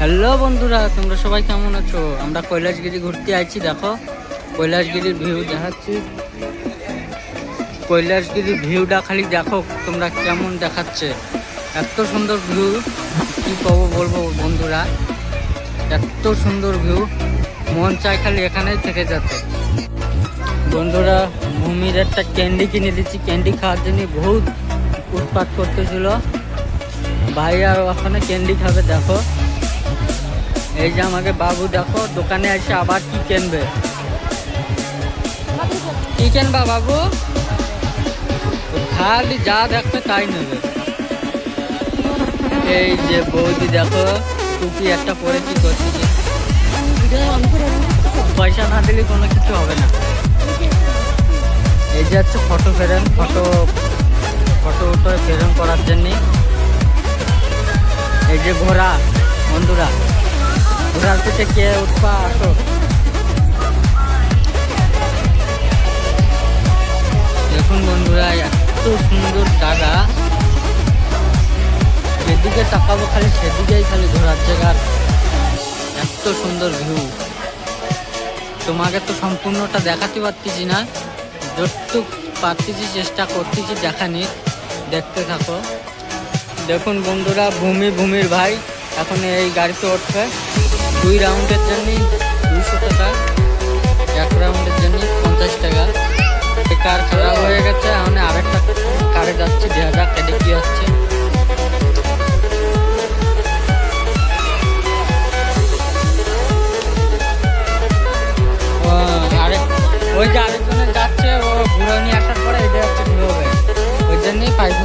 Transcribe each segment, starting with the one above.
Hello বন্ধুরা, তোমরা সবাই কেমন আছো? আমরা কৈলাসগিরি ঘুরতে আইছি। দেখো কৈলাসগিরির ভিউ দেখাচ্ছি। কৈলাসগিরির ভিউটা খালি দেখো তোমরা কেমন দেখাচ্ছে। এত সুন্দর ভিউ, কি বলবো বন্ধুরা, এত সুন্দর ভিউ, মন চায় খালি এখানেই থেকে যেতে। বন্ধুরা, ভূমির একটা ক্যান্ডি কিনে দিচ্ছি। ক্যান্ডি খাওয়ার জন্য বহুত উৎপাত করতেছিল ভাই, আর ওখানে ক্যান্ডি খাবে। দেখো এই যে আমাকে বাবু, দেখো দোকানে এসে আবার কি কিনবে। কি কিনবা বাবু? খালি যা দেখবে তাই নেবে। এই যে বৌদি দেখো টুপি একটা পরে কি করছে, পয়সা না দিলে কোনো কিছু হবে না। এই যে হচ্ছে ফটো ফ্রেম, ফটো ফ্রেম করার জন্য। এই যে ঘোড়া, বন্ধুরা ঘোড়ার পিঠে কে উঠবা, আসো। দেখুন বন্ধুরা, এত সুন্দর জায়গা, যেদিকে তাকাবো খালি সেদিকেই খালি ঘোরার জায়গার। এত সুন্দর ভিউ, তোমাকে তো সম্পূর্ণটা দেখাতে পারতেছি না, যতটুক পারতেছি চেষ্টা করতেছি দেখানির। দেখতে থাকো। দেখুন বন্ধুরা, ভূমির ভাই এখন এই গাড়িতে উঠবে। 2 রাউন্ডের জন্য 200 টাকা, 1 রাউন্ডের জন্য 50 টাকা। কার খারাপ হয়ে গেছে, এখন আরেকটা কারে যাচ্ছে, দেখা যাক এটা কি আসছে। ওই যে আরেকজনের যাচ্ছে, ও ঘুরে নিয়ে আসার পরে এটা হচ্ছে ঘুরে হবে, ওই জন্যই 5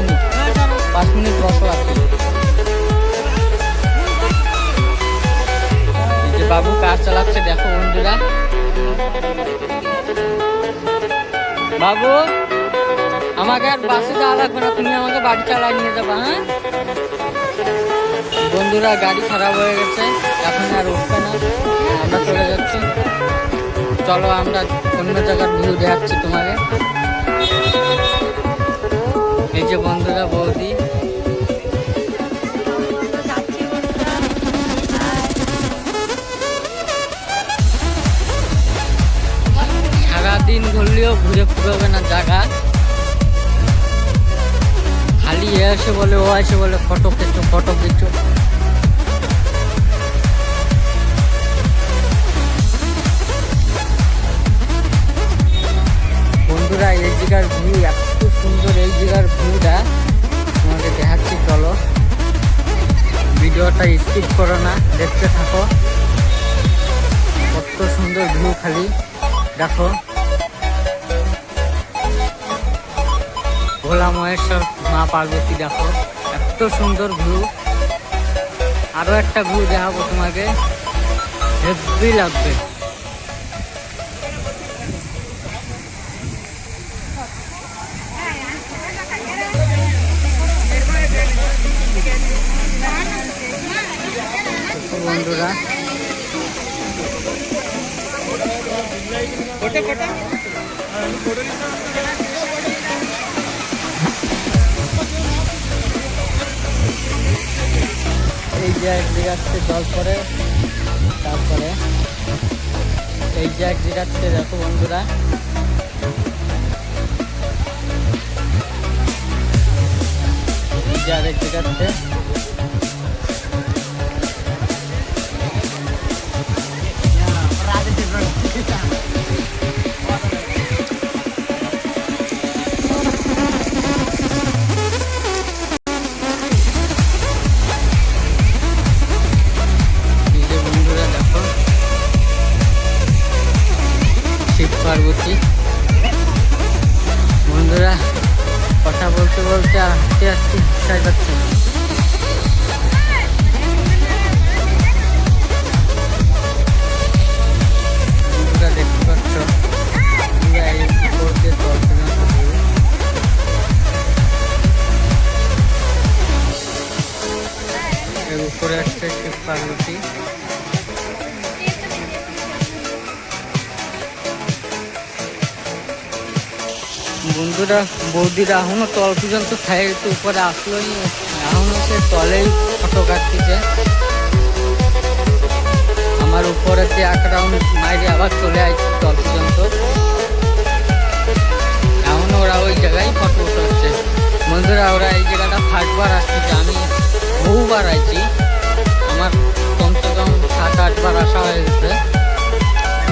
মিনিট বসো আর কি। যে বাবু কার চালাচ্ছে দেখো বন্ধুরা। বাবু, আমাকে আর বাসে যাওয়া লাগবে না, তুমি আমাকে বাড়ি চালায় নিয়ে যাবা। হ্যাঁ বন্ধুরা, গাড়ি খারাপ হয়ে গেছে, এখন আর উঠবে না, আমরা চলে যাচ্ছি। চলো আমরা অন্য জায়গার ভিউ দেখাচ্ছি তোমাকে। এই যে বন্ধুরা বৌদি, সারাদিন ঘুরলেও ঘুরে ফুরবে না জায়গা, খালি এ আসে বলে ও আসে বলে ফটো কিছু। বন্ধুরা, এই জায়গার ভিউ এত সুন্দর, এই জায়গার ভিউটা তোমাদের দেখাচ্ছি। চলো ভিডিওটা স্কিপ করো না, দেখতে থাকো। কত সুন্দর ভিউ খালি দেখো। ভোলা মহেশ্বর, মা পার্বতী, দেখো এত সুন্দর ভিউ। আরো একটা ভিউ দেখাবো তোমাকে, হেভি লাগবে। বন্ধুরা এই যে এক জায়গাতে জল পরে, তারপরে এই যে এক জায়গাতে দেখো বন্ধুরা, এই যে আরেক জায়গাতে। পার্বতী বন্ধুরা, কথা বলতে বলতে আস্তে আস্তে ইচ্ছায় যাচ্ছে। বন্ধুরা দেখতে পাচ্ছ, এর উপরে আসছে শিব পার্বতী। বন্ধুরা, বৌদিরা এখনো তল পর্যন্ত খাই, উপরে আসলোই, এখনো সে তলেই ফটো কাটতেছে। দিয়ে এক রাউন্ড মাইরে আবার চলে আসছি জল পর্যন্ত। এখন ওরা ওই জায়গায় ফটো উঠাচ্ছে। বন্ধুরা ওরা এই জায়গাটা ফার্স্টবার আসছে, আমি বহুবার আইছি, আমার কমসে কম 7-8 বার আসা হয়ে গেছে।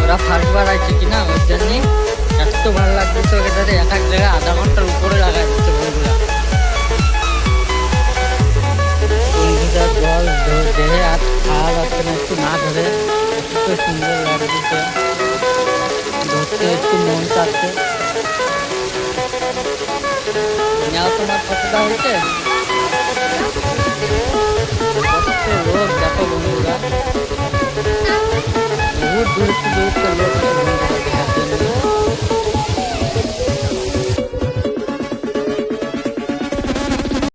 ওরা ফার্স্টবার আইছে কিনা ওর জন্যই এত ভালো লাগতেছে। ওটাতে এক এক জায়গায় আধা ঘন্টার উপরে লাগাই দিচ্ছে বন্ধুরা। জল দেহে আর খাওয়া যাচ্ছে না, একটু না ধরে এত সুন্দর লাগতেছে, ধরতে একটু মন চাচ্ছে। নাও তোমার ফটোটা হয়েছে, কত লোক দেখো বন্ধুরা, বহুত দূর দূর লোক।